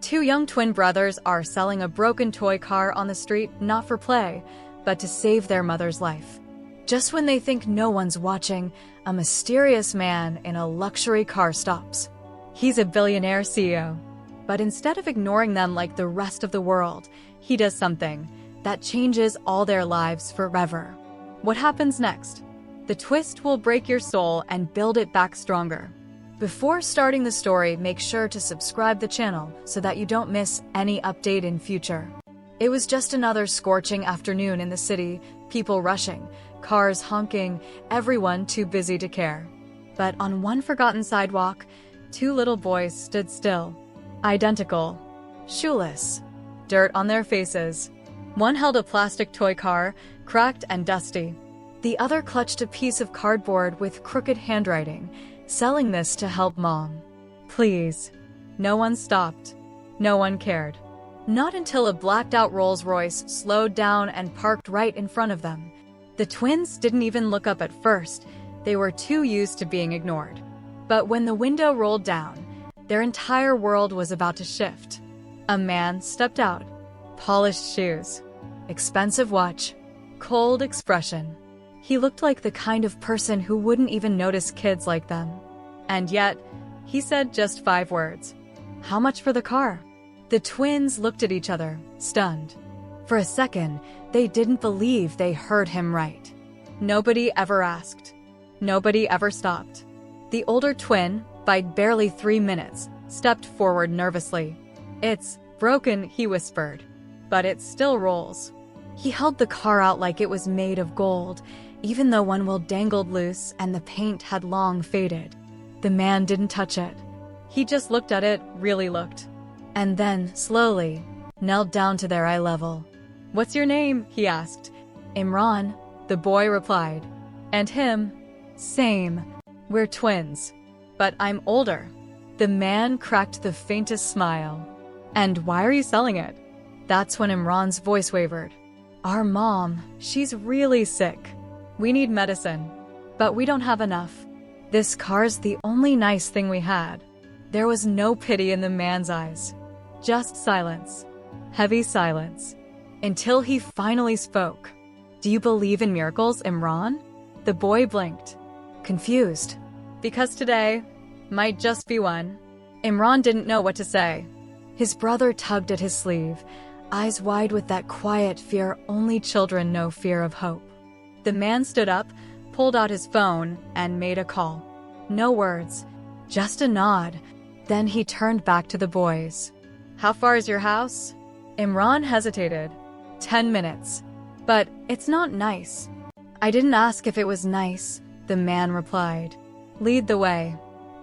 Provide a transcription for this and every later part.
Two young twin brothers are selling a broken toy car on the street, not for play, but to save their mother's life. Just when they think no one's watching, a mysterious man in a luxury car stops. He's a billionaire CEO. But instead of ignoring them like the rest of the world, he does something that changes all their lives forever. What happens next? The twist will break your soul and build it back stronger. Before starting the story, make sure to subscribe the channel so that you don't miss any update in future. It was just another scorching afternoon in the city, people rushing, cars honking, everyone too busy to care. But on one forgotten sidewalk, two little boys stood still. Identical. Shoeless. Dirt on their faces. One held a plastic toy car, cracked and dusty. The other clutched a piece of cardboard with crooked handwriting, selling this to help mom. Please. No one stopped. No one cared. Not until a blacked-out Rolls-Royce slowed down and parked right in front of them. The twins didn't even look up at first. They were too used to being ignored. But when the window rolled down, their entire world was about to shift. A man stepped out. Polished shoes. Expensive watch. Cold expression. He looked like the kind of person who wouldn't even notice kids like them. And yet, he said just 5 words. How much for the car? The twins looked at each other, stunned. For a second, they didn't believe they heard him right. Nobody ever asked. Nobody ever stopped. The older twin, by barely 3 minutes, stepped forward nervously. It's broken, he whispered. But it still rolls. He held the car out like it was made of gold, even though one wheel dangled loose and the paint had long faded. The man didn't touch it. He just looked at it, really looked. And then, slowly, knelt down to their eye level. What's your name? He asked. Imran, the boy replied. And him? Same. We're twins. But I'm older. The man cracked the faintest smile. And why are you selling it? That's when Imran's voice wavered. Our mom, she's really sick. We need medicine. But we don't have enough. This car's the only nice thing we had. There was no pity in the man's eyes. Just silence. Heavy silence. Until he finally spoke. Do you believe in miracles, Imran? The boy blinked. Confused. Because today might just be one. Imran didn't know what to say. His brother tugged at his sleeve, eyes wide with that quiet fear only children know, fear of hope. The man stood up, pulled out his phone, and made a call. No words, just a nod. Then he turned back to the boys. How far is your house? Imran hesitated. 10 minutes. But it's not nice. I didn't ask if it was nice, the man replied. Lead the way.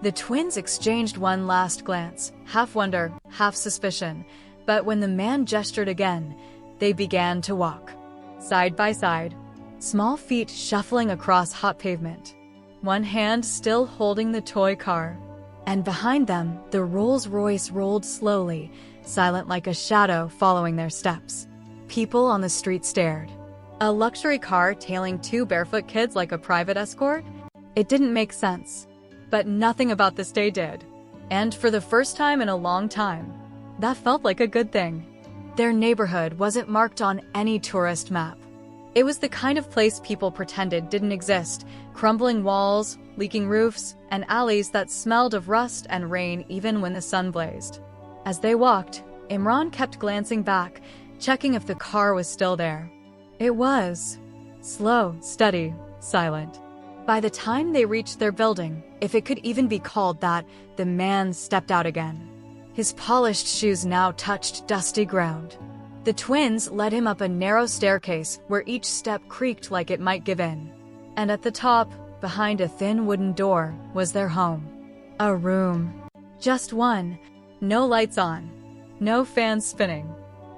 The twins exchanged one last glance, half wonder, half suspicion. But when the man gestured again, they began to walk. Side by side. Small feet shuffling across hot pavement. One hand still holding the toy car. And behind them, the Rolls-Royce rolled slowly, silent like a shadow following their steps. People on the street stared. A luxury car tailing 2 barefoot kids like a private escort? It didn't make sense. But nothing about this day did. And for the first time in a long time, that felt like a good thing. Their neighborhood wasn't marked on any tourist map. It was the kind of place people pretended didn't exist, crumbling walls, leaking roofs, and alleys that smelled of rust and rain even when the sun blazed. As they walked, Imran kept glancing back, checking if the car was still there. It was. Slow, steady, silent. By the time they reached their building, if it could even be called that, the man stepped out again. His polished shoes now touched dusty ground. The twins led him up a narrow staircase where each step creaked like it might give in. And at the top, behind a thin wooden door, was their home. A room. Just one. No lights on. No fans spinning.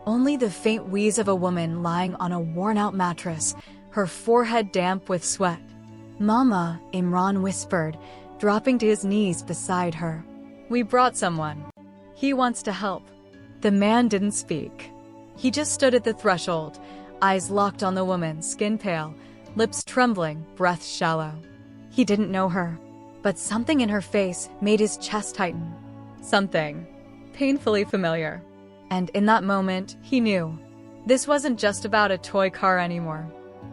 Only the faint wheeze of a woman lying on a worn-out mattress, her forehead damp with sweat. Mama, Imran whispered, dropping to his knees beside her. We brought someone. He wants to help. The man didn't speak. He just stood at the threshold, eyes locked on the woman, skin pale, lips trembling, breath shallow. He didn't know her, but something in her face made his chest tighten. Something. painfully familiar. And in that moment, he knew. This wasn't just about a toy car anymore.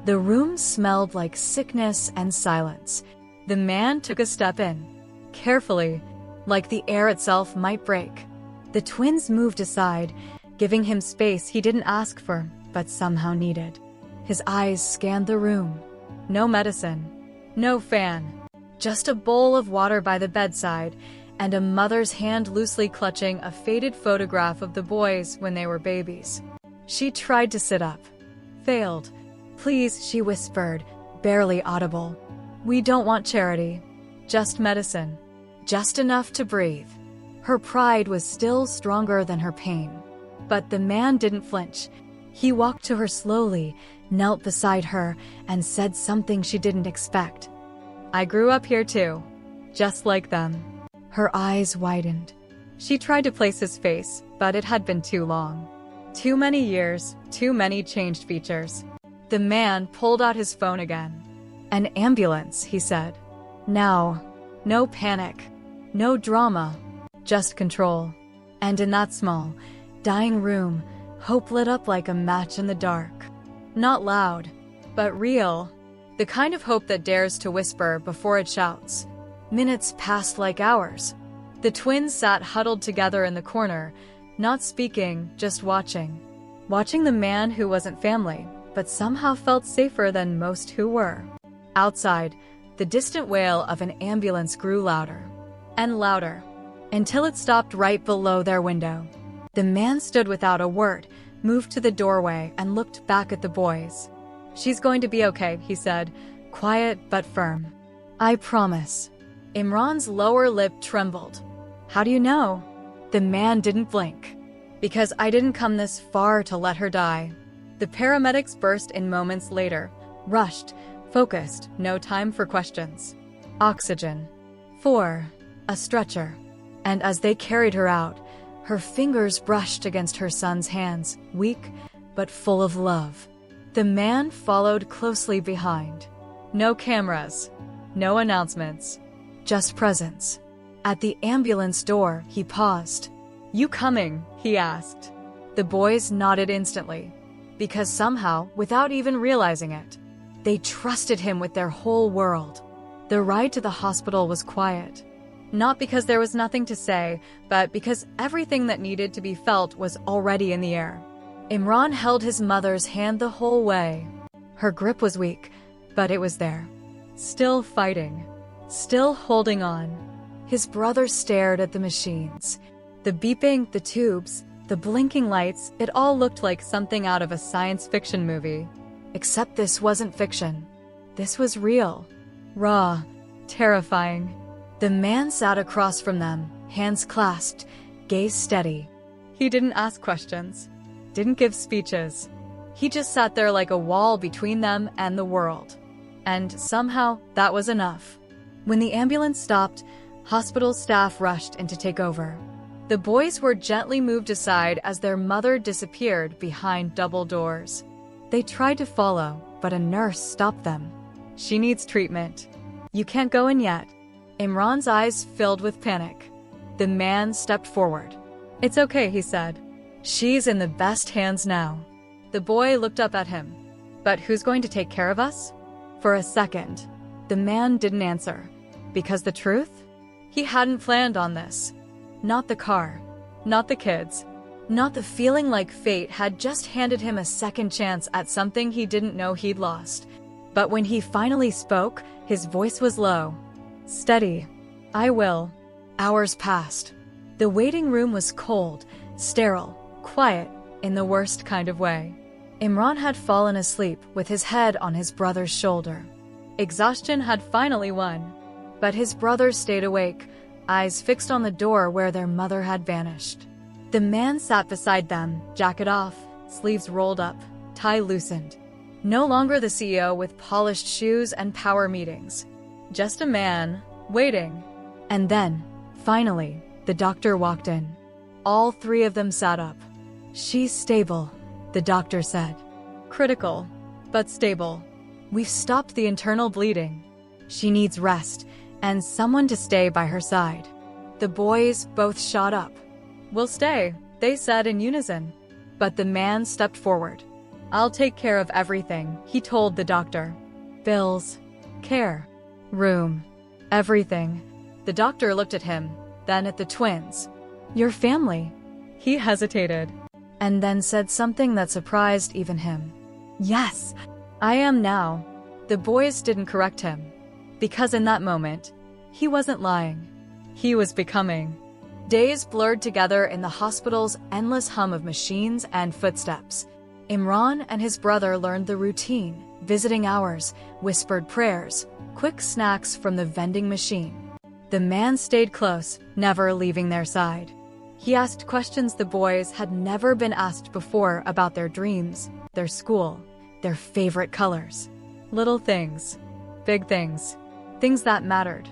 The room smelled like sickness and silence. The man took a step in, carefully, like the air itself might break. The twins moved aside, giving him space he didn't ask for, but somehow needed. His eyes scanned the room. No medicine, no fan, just a bowl of water by the bedside, and a mother's hand loosely clutching a faded photograph of the boys when they were babies. She tried to sit up. Failed. "Please," she whispered, barely audible. "We don't want charity. Just medicine. Just enough to breathe." Her pride was still stronger than her pain. But the man didn't flinch. He walked to her slowly, knelt beside her, and said something she didn't expect. "I grew up here too. Just like them." Her eyes widened. She tried to place his face, but it had been too long. Too many years, too many changed features. The man pulled out his phone again. "An ambulance," he said. "Now. No panic. No drama. Just control." And in that small, dying room, hope lit up like a match in the dark. Not loud, but real. The kind of hope that dares to whisper before it shouts. Minutes passed like hours. The twins sat huddled together in the corner, not speaking, just watching. Watching the man who wasn't family, but somehow felt safer than most who were. Outside, the distant wail of an ambulance grew louder and louder, until it stopped right below their window. The man stood without a word, moved to the doorway, and looked back at the boys. "She's going to be okay," he said, quiet but firm. "I promise." Imran's lower lip trembled. "How do you know?" The man didn't blink. "Because I didn't come this far to let her die." The paramedics burst in moments later, rushed, focused, no time for questions. Oxygen. 4. A stretcher. And as they carried her out, her fingers brushed against her son's hands, weak but full of love. The man followed closely behind. No cameras, no announcements, just presence. At the ambulance door, he paused. "You coming?" he asked. The boys nodded instantly, because somehow, without even realizing it, they trusted him with their whole world. The ride to the hospital was quiet. Not because there was nothing to say, but because everything that needed to be felt was already in the air. Imran held his mother's hand the whole way. Her grip was weak, but it was there. Still fighting. Still holding on. His brother stared at the machines. The beeping, the tubes, the blinking lights, it all looked like something out of a science fiction movie. Except this wasn't fiction. This was real. Raw. Terrifying. The man sat across from them, hands clasped, gaze steady. He didn't ask questions. Didn't give speeches. He just sat there like a wall between them and the world. And somehow, that was enough. When the ambulance stopped, hospital staff rushed in to take over. The boys were gently moved aside as their mother disappeared behind double doors. They tried to follow, but a nurse stopped them. "She needs treatment. You can't go in yet." Imran's eyes filled with panic. The man stepped forward. "It's okay," he said. "She's in the best hands now." The boy looked up at him. "But who's going to take care of us?" For a second, the man didn't answer. Because the truth? He hadn't planned on this. Not the car. Not the kids. Not the feeling like fate had just handed him a second chance at something he didn't know he'd lost. But when he finally spoke, his voice was low. Steady. "I will." Hours passed. The waiting room was cold, sterile, quiet, in the worst kind of way. Imran had fallen asleep with his head on his brother's shoulder. Exhaustion had finally won. But his brother stayed awake, eyes fixed on the door where their mother had vanished. The man sat beside them, jacket off, sleeves rolled up, tie loosened. No longer the CEO with polished shoes and power meetings. Just a man, waiting. And then, finally, the doctor walked in. All three of them sat up. "She's stable," the doctor said. "Critical, but stable. We've stopped the internal bleeding. She needs rest, and someone to stay by her side." The boys both shot up. "We'll stay," they said in unison. But the man stepped forward. "I'll take care of everything," he told the doctor. "Bills, care, room, everything." The doctor looked at him, then at the twins. "Your family?" He hesitated, and then said something that surprised even him. "Yes, I am now." The boys didn't correct him, because in that moment, he wasn't lying. He was becoming. Days blurred together in the hospital's endless hum of machines and footsteps. Imran and his brother learned the routine: visiting hours, whispered prayers, quick snacks from the vending machine. The man stayed close, never leaving their side. He asked questions the boys had never been asked before about their dreams, their school, their favorite colors. Little things, big things, things that mattered.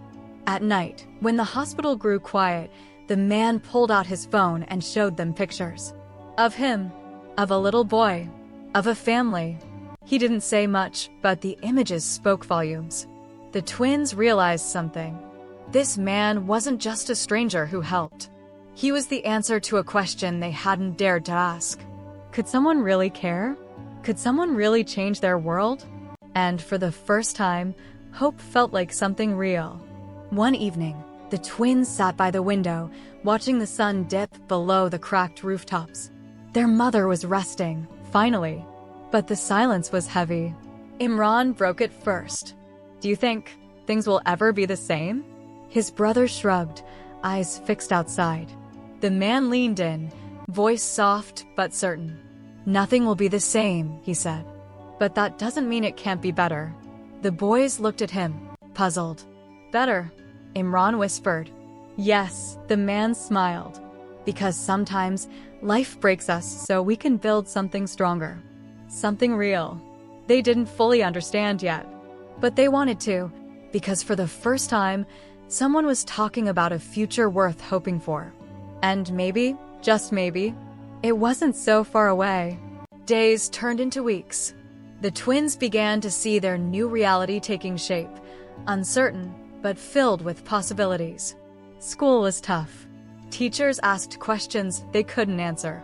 At night, when the hospital grew quiet, the man pulled out his phone and showed them pictures. Of him, of a little boy, of a family. He didn't say much, but the images spoke volumes. The twins realized something. This man wasn't just a stranger who helped. He was the answer to a question they hadn't dared to ask. Could someone really care? Could someone really change their world? And for the first time, hope felt like something real. One evening, the twins sat by the window, watching the sun dip below the cracked rooftops. Their mother was resting, finally. But the silence was heavy. Imran broke it first. "Do you think things will ever be the same?" His brother shrugged, eyes fixed outside. The man leaned in, voice soft but certain. "Nothing will be the same," he said. "But that doesn't mean it can't be better." The boys looked at him, puzzled. "Better," Imran whispered. "Yes," the man smiled. "Because sometimes life breaks us so we can build something stronger. Something real." They didn't fully understand yet, but they wanted to, because for the first time, someone was talking about a future worth hoping for. And maybe, just maybe, it wasn't so far away. Days turned into weeks. The twins began to see their new reality taking shape, uncertain, but filled with possibilities. School was tough. Teachers asked questions they couldn't answer.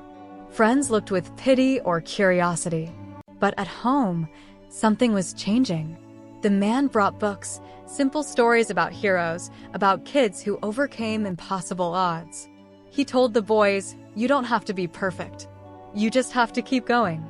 Friends looked with pity or curiosity. But at home, something was changing. The man brought books, simple stories about heroes, about kids who overcame impossible odds. He told the boys, "You don't have to be perfect. You just have to keep going."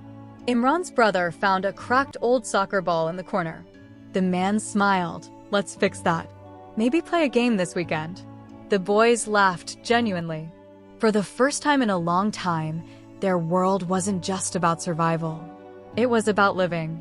Imran's brother found a cracked old soccer ball in the corner. The man smiled. "Let's fix that. Maybe play a game this weekend." The boys laughed genuinely. For the first time in a long time, their world wasn't just about survival. It was about living.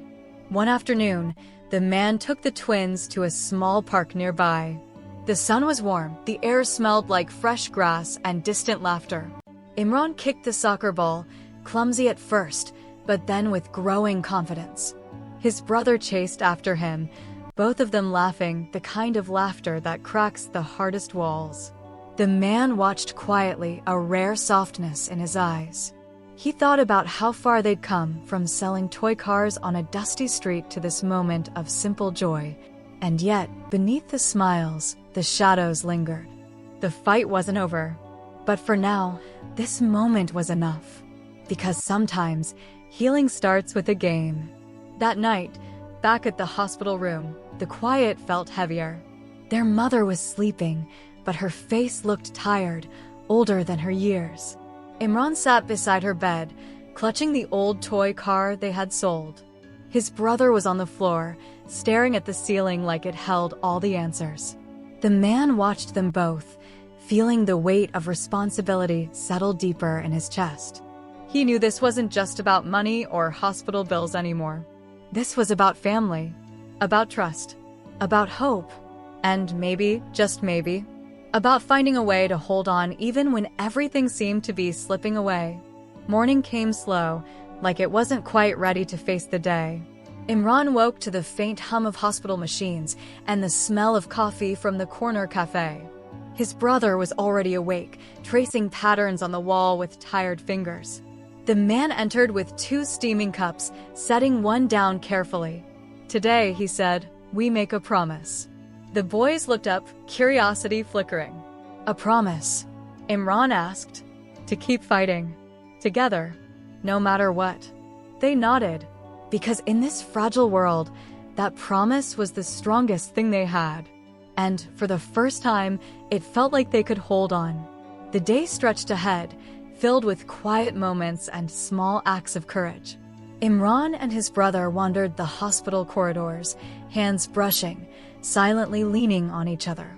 One afternoon, the man took the twins to a small park nearby. The sun was warm, the air smelled like fresh grass and distant laughter. Imran kicked the soccer ball, clumsy at first, but then with growing confidence. His brother chased after him, both of them laughing, the kind of laughter that cracks the hardest walls. The man watched quietly, a rare softness in his eyes. He thought about how far they'd come from selling toy cars on a dusty street to this moment of simple joy. And yet, beneath the smiles, the shadows lingered. The fight wasn't over. But for now, this moment was enough. Because sometimes, healing starts with a game. That night, back at the hospital room, the quiet felt heavier. Their mother was sleeping, but her face looked tired, older than her years. Imran sat beside her bed, clutching the old toy car they had sold. His brother was on the floor, staring at the ceiling like it held all the answers. The man watched them both, feeling the weight of responsibility settle deeper in his chest. He knew this wasn't just about money or hospital bills anymore. This was about family, about trust, about hope, and maybe, just maybe, about finding a way to hold on even when everything seemed to be slipping away. Morning came slow, like it wasn't quite ready to face the day. Imran woke to the faint hum of hospital machines and the smell of coffee from the corner cafe. His brother was already awake, tracing patterns on the wall with tired fingers. The man entered with 2 steaming cups, setting one down carefully. "Today," he said, "we make a promise." The boys looked up, curiosity flickering. "A promise?" Imran asked. to keep fighting. Together, no matter what. They nodded, because in this fragile world, that promise was the strongest thing they had. And for the first time, it felt like they could hold on. The day stretched ahead, filled with quiet moments and small acts of courage. Imran and his brother wandered the hospital corridors, hands brushing, silently leaning on each other.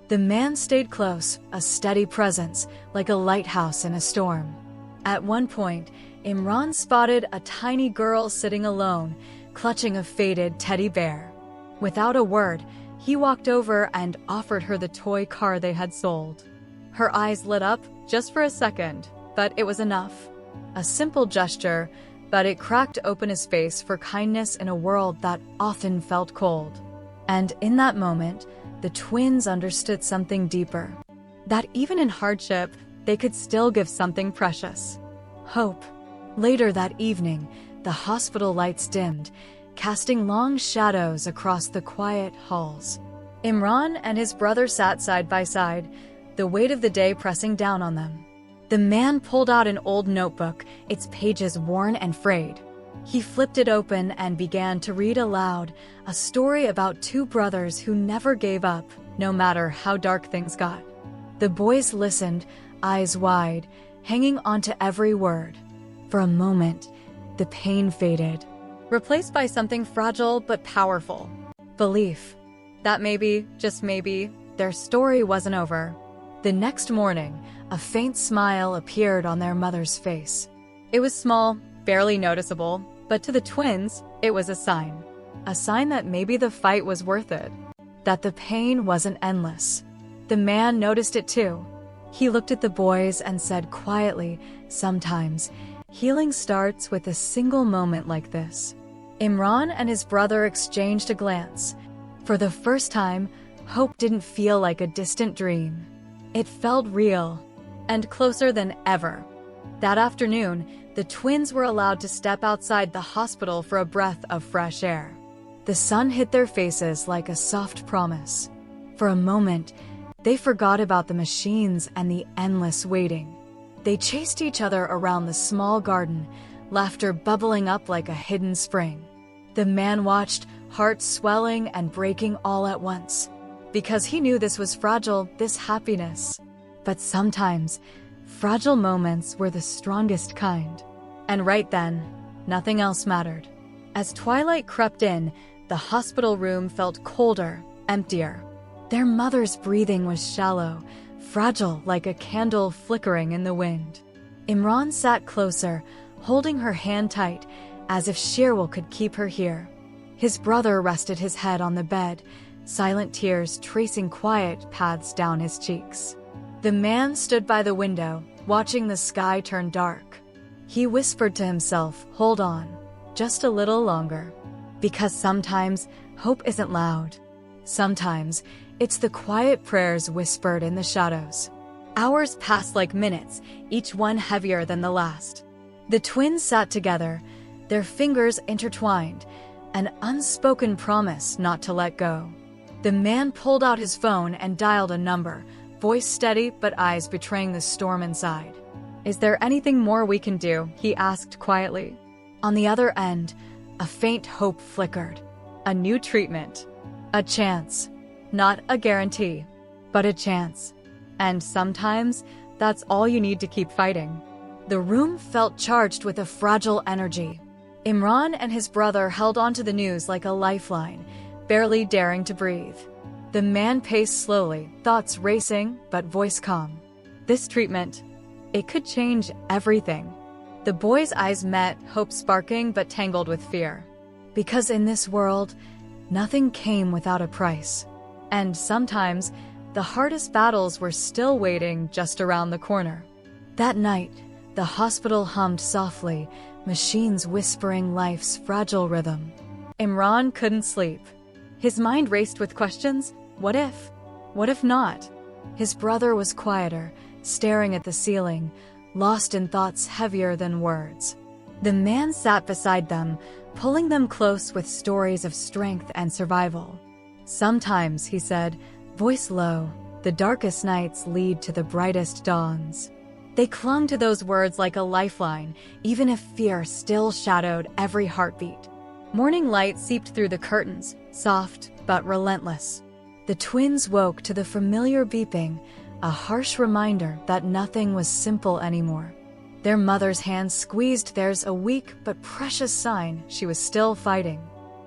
The man stayed close, a steady presence, like a lighthouse in a storm. At one point, Imran spotted a tiny girl sitting alone, clutching a faded teddy bear. Without a word, he walked over and offered her the toy car they had sold. Her eyes lit up just for a second, but it was enough. A simple gesture, but it cracked open a space for kindness in a world that often felt cold. And in that moment, the twins understood something deeper. That even in hardship, they could still give something precious. Hope. Later that evening, the hospital lights dimmed, casting long shadows across the quiet halls. Imran and his brother sat side by side, the weight of the day pressing down on them. The man pulled out an old notebook, its pages worn and frayed. He flipped it open and began to read aloud, a story about two brothers who never gave up, no matter how dark things got. The boys listened, eyes wide, hanging onto every word. For a moment, the pain faded, replaced by something fragile but powerful. Belief. That maybe, just maybe, their story wasn't over. The next morning, a faint smile appeared on their mother's face. It was small, barely noticeable, but to the twins, it was a sign. A sign that maybe the fight was worth it. That the pain wasn't endless. The man noticed it too. He looked at the boys and said quietly, sometimes, healing starts with a single moment like this. Imran and his brother exchanged a glance. For the first time, hope didn't feel like a distant dream. It felt real, and closer than ever. That afternoon, the twins were allowed to step outside the hospital for a breath of fresh air. The sun hit their faces like a soft promise. For a moment, they forgot about the machines and the endless waiting. They chased each other around the small garden, laughter bubbling up like a hidden spring. The man watched, heart swelling and breaking all at once. Because he knew this was fragile, this happiness. But sometimes, fragile moments were the strongest kind. And right then, nothing else mattered. As twilight crept in, the hospital room felt colder, emptier. Their mother's breathing was shallow, fragile like a candle flickering in the wind. Imran sat closer, holding her hand tight, as if sheer will could keep her here. His brother rested his head on the bed, silent tears tracing quiet paths down his cheeks. The man stood by the window, watching the sky turn dark. He whispered to himself, hold on, just a little longer. Because sometimes, hope isn't loud. Sometimes, it's the quiet prayers whispered in the shadows. Hours passed like minutes, each one heavier than the last. The twins sat together, their fingers intertwined, an unspoken promise not to let go. The man pulled out his phone and dialed a number, voice steady but eyes betraying the storm inside. Is there anything more we can do? He asked quietly. On the other end, a faint hope flickered. A new treatment. A chance. Not a guarantee, but a chance. And sometimes, that's all you need to keep fighting. The room felt charged with a fragile energy. Imran and his brother held onto the news like a lifeline, barely daring to breathe. The man paced slowly, thoughts racing, but voice calm. This treatment, it could change everything. The boys' eyes met, hope sparking but tangled with fear. Because in this world, nothing came without a price. And sometimes, the hardest battles were still waiting just around the corner. That night, the hospital hummed softly, machines whispering life's fragile rhythm. Imran couldn't sleep. His mind raced with questions. What if? What if not? His brother was quieter, staring at the ceiling, lost in thoughts heavier than words. The man sat beside them, pulling them close with stories of strength and survival. Sometimes, he said, voice low, the darkest nights lead to the brightest dawns. They clung to those words like a lifeline, even if fear still shadowed every heartbeat. Morning light seeped through the curtains, soft but relentless. The twins woke to the familiar beeping, a harsh reminder that nothing was simple anymore. Their mother's hand squeezed theirs, a weak but precious sign she was still fighting.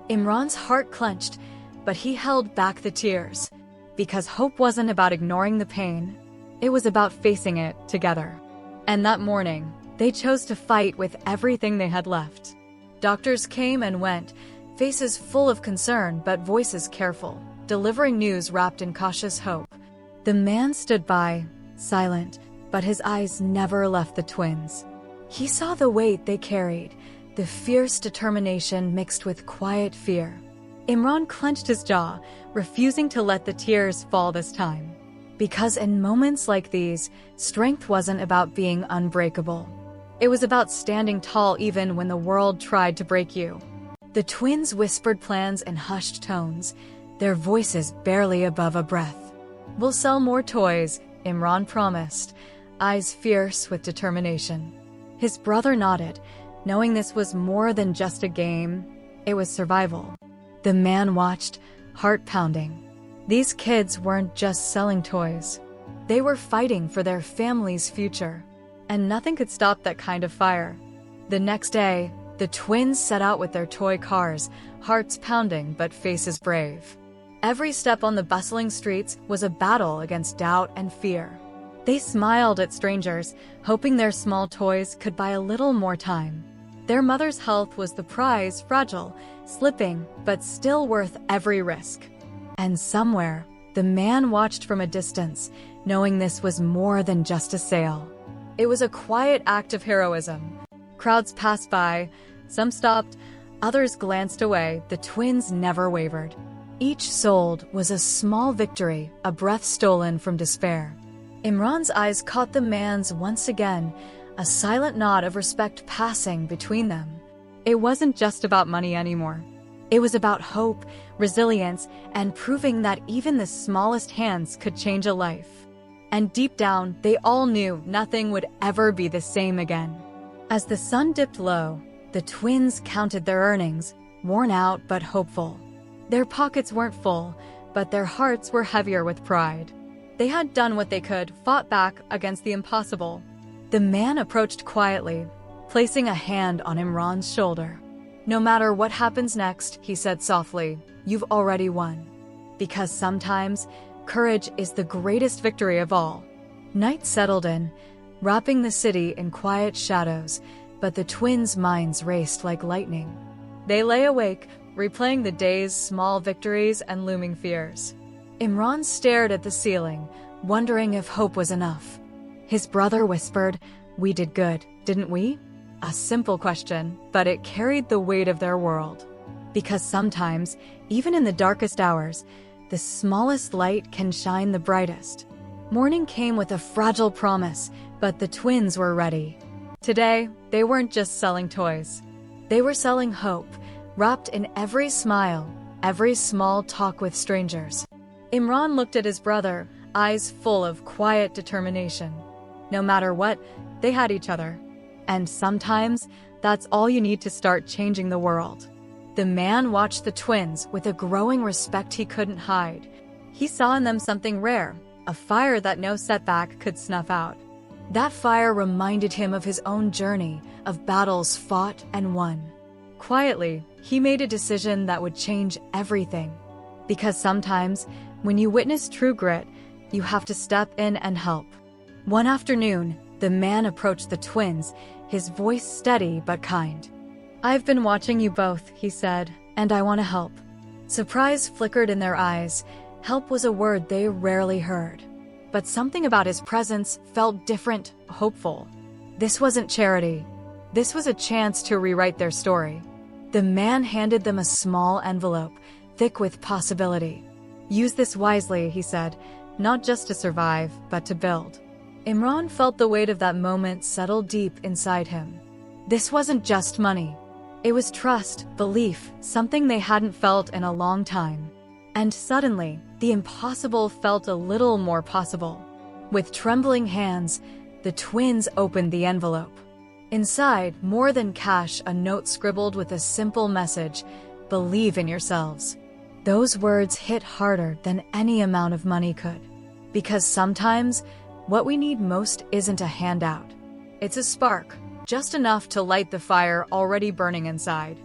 Imran's heart clenched, but he held back the tears, because hope wasn't about ignoring the pain. It was about facing it together. And that morning, they chose to fight with everything they had left. Doctors came and went, faces full of concern but voices careful, delivering news wrapped in cautious hope. The man stood by, silent, but his eyes never left the twins. He saw the weight they carried, the fierce determination mixed with quiet fear. Imran clenched his jaw, refusing to let the tears fall this time. Because in moments like these, strength wasn't about being unbreakable. It was about standing tall even when the world tried to break you. The twins whispered plans in hushed tones, their voices barely above a breath. "We'll sell more toys," Imran promised, eyes fierce with determination. His brother nodded, knowing this was more than just a game. It was survival. The man watched, heart pounding. These kids weren't just selling toys. They were fighting for their family's future. And nothing could stop that kind of fire. The next day, the twins set out with their toy cars, hearts pounding but faces brave. Every step on the bustling streets was a battle against doubt and fear. They smiled at strangers, hoping their small toys could buy a little more time. Their mother's health was the prize, fragile, slipping, but still worth every risk. And somewhere, the man watched from a distance, knowing this was more than just a sale. It was a quiet act of heroism. Crowds passed by, some stopped, others glanced away. The twins never wavered. Each sold was a small victory, a breath stolen from despair. Imran's eyes caught the man's once again, a silent nod of respect passing between them. It wasn't just about money anymore. It was about hope, resilience, and proving that even the smallest hands could change a life. And deep down, they all knew nothing would ever be the same again. As the sun dipped low, the twins counted their earnings, worn out but hopeful. Their pockets weren't full, but their hearts were heavier with pride. They had done what they could, fought back against the impossible. The man approached quietly, placing a hand on Imran's shoulder. "No matter what happens next," he said softly, "you've already won." Because sometimes, courage is the greatest victory of all. Night settled in, wrapping the city in quiet shadows, but the twins' minds raced like lightning. They lay awake, replaying the day's small victories and looming fears. Imran stared at the ceiling, wondering if hope was enough. His brother whispered, "We did good, didn't we?" A simple question, but it carried the weight of their world. Because sometimes, even in the darkest hours, the smallest light can shine the brightest. Morning came with a fragile promise, but the twins were ready. Today, they weren't just selling toys. They were selling hope, wrapped in every smile, every small talk with strangers. Imran looked at his brother, eyes full of quiet determination. No matter what, they had each other. And sometimes, that's all you need to start changing the world. The man watched the twins with a growing respect he couldn't hide. He saw in them something rare, a fire that no setback could snuff out. That fire reminded him of his own journey, of battles fought and won. Quietly, he made a decision that would change everything. Because sometimes, when you witness true grit, you have to step in and help. One afternoon, the man approached the twins, his voice steady but kind. "I've been watching you both," he said, "and I want to help." Surprise flickered in their eyes. Help was a word they rarely heard. But something about his presence felt different, hopeful. This wasn't charity. This was a chance to rewrite their story. The man handed them a small envelope, thick with possibility. "Use this wisely," he said, "not just to survive, but to build." Imran felt the weight of that moment settle deep inside him. This wasn't just money. It was trust, belief, something they hadn't felt in a long time. And suddenly, the impossible felt a little more possible. With trembling hands, The twins opened the envelope. Inside, more than cash, a note scribbled with a simple message: believe in yourselves. Those words hit harder than any amount of money could. Because sometimes, what we need most isn't a handout. It's a spark, just enough to light the fire already burning inside.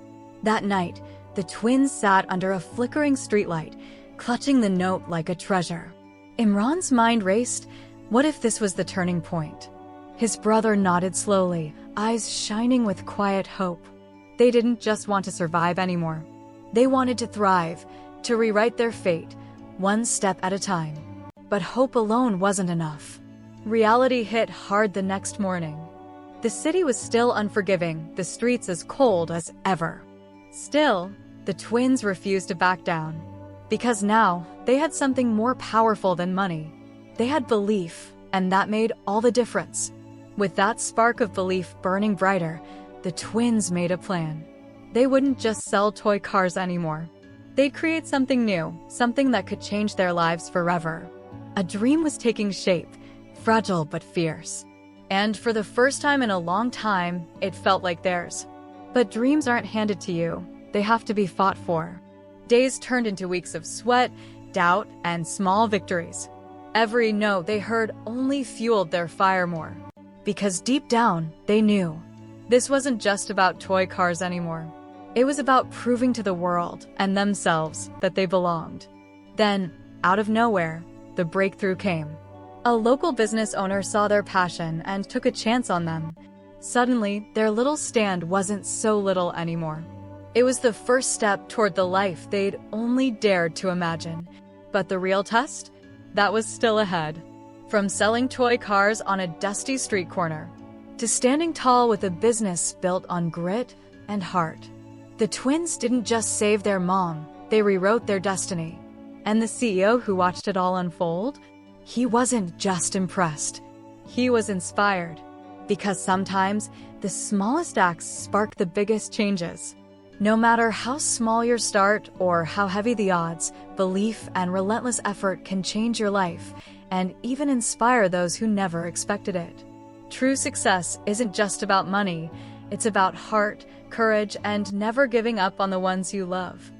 That night, the twins sat under a flickering streetlight, clutching the note like a treasure. Imran's mind raced. What if this was the turning point? His brother nodded slowly, eyes shining with quiet hope. They didn't just want to survive anymore. They wanted to thrive, to rewrite their fate, one step at a time. But hope alone wasn't enough. Reality hit hard the next morning. The city was still unforgiving, the streets as cold as ever. Still, the twins refused to back down. Because now, they had something more powerful than money. They had belief, and that made all the difference. With that spark of belief burning brighter, the twins made a plan. They wouldn't just sell toy cars anymore. They'd create something new, something that could change their lives forever. A dream was taking shape, fragile but fierce. And for the first time in a long time, it felt like theirs. But dreams aren't handed to you. They have to be fought for. Days turned into weeks of sweat, doubt, and small victories. Every no they heard only fueled their fire more. Because deep down, they knew. This wasn't just about toy cars anymore. It was about proving to the world and themselves that they belonged. Then, out of nowhere, the breakthrough came. A local business owner saw their passion and took a chance on them. Suddenly, their little stand wasn't so little anymore. It was the first step toward the life they'd only dared to imagine. But the real test? That was still ahead. From selling toy cars on a dusty street corner, to standing tall with a business built on grit and heart. The twins didn't just save their mom, they rewrote their destiny. And the CEO who watched it all unfold? He wasn't just impressed. He was inspired. Because sometimes, the smallest acts spark the biggest changes. No matter how small your start or how heavy the odds, belief and relentless effort can change your life and even inspire those who never expected it. True success isn't just about money, it's about heart, courage, and never giving up on the ones you love.